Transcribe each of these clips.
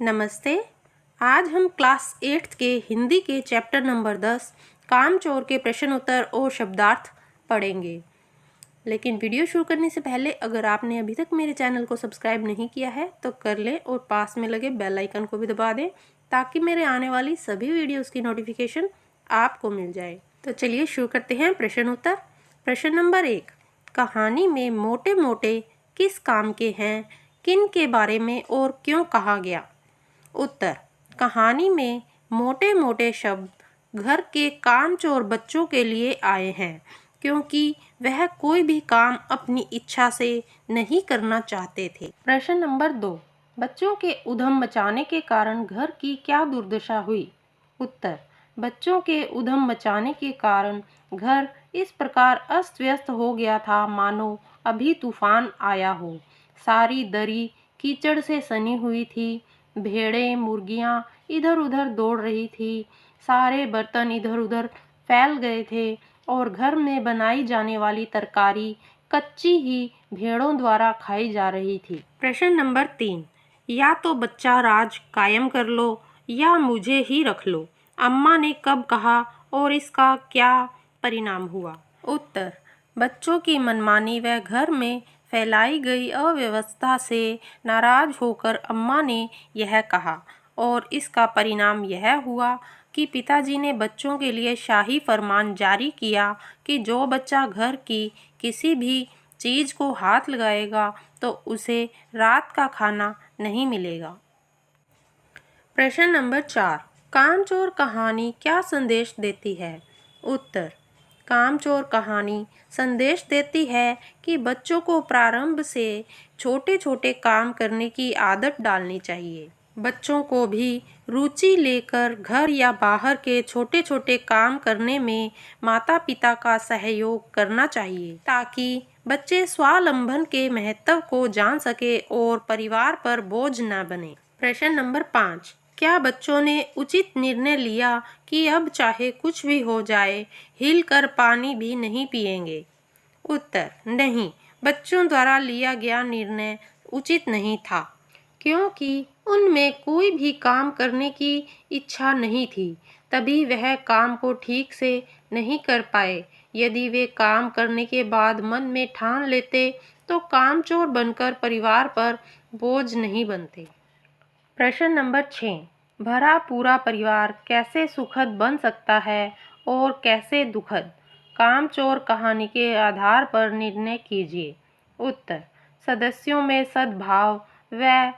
नमस्ते। आज हम क्लास 8th के हिंदी के चैप्टर नंबर 10 कामचोर के प्रश्न उत्तर और शब्दार्थ पढ़ेंगे। लेकिन वीडियो शुरू करने से पहले अगर आपने अभी तक मेरे चैनल को सब्सक्राइब नहीं किया है तो कर लें और पास में लगे बेल आइकन को भी दबा दें ताकि मेरे आने वाली सभी वीडियोस की नोटिफिकेशन आपको मिल जाए। तो चलिए शुरू करते हैं प्रश्न उत्तर। प्रश्न नंबर 1, कहानी में मोटे मोटे किस काम के हैं, किन के बारे में और क्यों कहा गया? उत्तर, कहानी में मोटे मोटे शब्द घर के कामचोर बच्चों के लिए आए हैं क्योंकि वह कोई भी काम अपनी इच्छा से नहीं करना चाहते थे। प्रश्न नंबर 2, बच्चों के उधम मचाने के कारण घर की क्या दुर्दशा हुई? उत्तर, बच्चों के उधम मचाने के कारण घर इस प्रकार अस्त व्यस्त हो गया था मानो अभी तूफान आया हो। सारी दरी कीचड़ से सनी हुई थी, भेड़ें मुर्गियां इधर उधर दौड़ रही थी, सारे बर्तन इधर उधर फैल गए थे और घर में बनाई जाने वाली तरकारी कच्ची ही भेड़ों द्वारा खाई जा रही थी। प्रश्न नंबर 3, या तो बच्चा राज कायम कर लो या मुझे ही रख लो, अम्मा ने कब कहा और इसका क्या परिणाम हुआ? उत्तर, बच्चों की मनमानी व घर में फैलाई गई अव्यवस्था से नाराज होकर अम्मा ने यह कहा और इसका परिणाम यह हुआ कि पिताजी ने बच्चों के लिए शाही फरमान जारी किया कि जो बच्चा घर की किसी भी चीज़ को हाथ लगाएगा तो उसे रात का खाना नहीं मिलेगा। प्रश्न नंबर 4, कामचोर कहानी क्या संदेश देती है? उत्तर, कामचोर कहानी संदेश देती है कि बच्चों को प्रारंभ से छोटे छोटे काम करने की आदत डालनी चाहिए। बच्चों को भी रुचि लेकर घर या बाहर के छोटे छोटे काम करने में माता पिता का सहयोग करना चाहिए ताकि बच्चे स्वावलंबन के महत्व को जान सके और परिवार पर बोझ न बने। प्रश्न नंबर 5, क्या बच्चों ने उचित निर्णय लिया कि अब चाहे कुछ भी हो जाए हिलकर पानी भी नहीं पिएंगे? उत्तर, नहीं, बच्चों द्वारा लिया गया निर्णय उचित नहीं था क्योंकि उनमें कोई भी काम करने की इच्छा नहीं थी, तभी वह काम को ठीक से नहीं कर पाए। यदि वे काम करने के बाद मन में ठान लेते तो कामचोर बनकर परिवार पर बोझ नहीं बनते। प्रश्न नंबर 6, भरा पूरा परिवार कैसे सुखद बन सकता है और कैसे दुखद? कामचोर कहानी के आधार पर निर्णय कीजिए। उत्तर, सदस्यों में सद्भाव व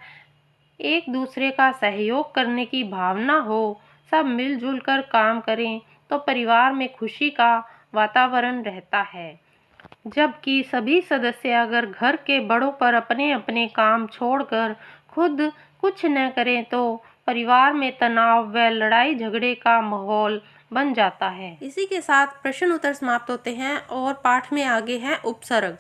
एक दूसरे का सहयोग करने की भावना हो, सब मिलजुल कर काम करें तो परिवार में खुशी का वातावरण रहता है। जबकि सभी सदस्य अगर घर के बड़ों पर अपने अपने काम छोड़कर खुद कुछ न करें तो परिवार में तनाव व लड़ाई झगड़े का माहौल बन जाता है। इसी के साथ प्रश्न उत्तर समाप्त होते हैं और पाठ में आगे हैं उपसर्ग।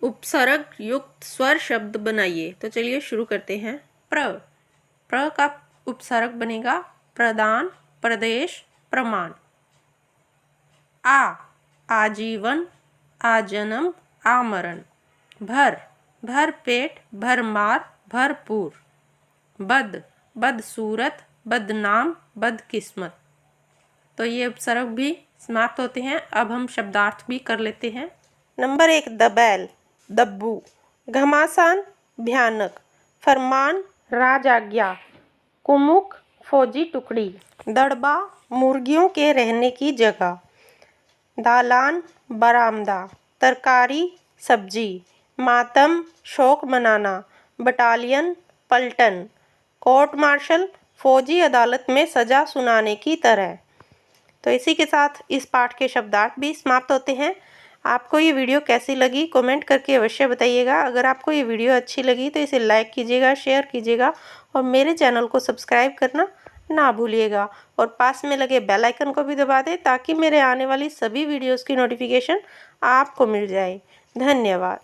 उपसर्ग युक्त स्वर शब्द बनाइए। तो चलिए शुरू करते हैं। प्र का उपसर्ग बनेगा प्रदान, प्रदेश, प्रमाण। आजीवन, आजन्म, आमरण। भर पेट, भरमार, भरपूर। बदसूरत, बदनाम, बदकिस्मत। तो ये उपसर्ग भी समाप्त होते हैं। अब हम शब्दार्थ भी कर लेते हैं। नंबर 1, दबैल, दब्बू। घमासान, भयानक। फरमान, राजआज्ञा। कुमुक, फौजी टुकड़ी। दड़बा, मुर्गियों के रहने की जगह। दालान, बरामदा। तरकारी, सब्जी। मातम, शोक मनाना। बटालियन, पलटन। कोर्ट मार्शल, फौजी अदालत में सजा सुनाने की तरह। तो इसी के साथ इस पाठ के शब्दार्थ भी समाप्त होते हैं। आपको ये वीडियो कैसी लगी कमेंट करके अवश्य बताइएगा। अगर आपको ये वीडियो अच्छी लगी तो इसे लाइक कीजिएगा, शेयर कीजिएगा और मेरे चैनल को सब्सक्राइब करना ना भूलिएगा और पास में लगे बेल आइकन को भी दबा दें ताकि मेरे आने वाली सभी वीडियोस की नोटिफिकेशन आपको मिल जाए। धन्यवाद।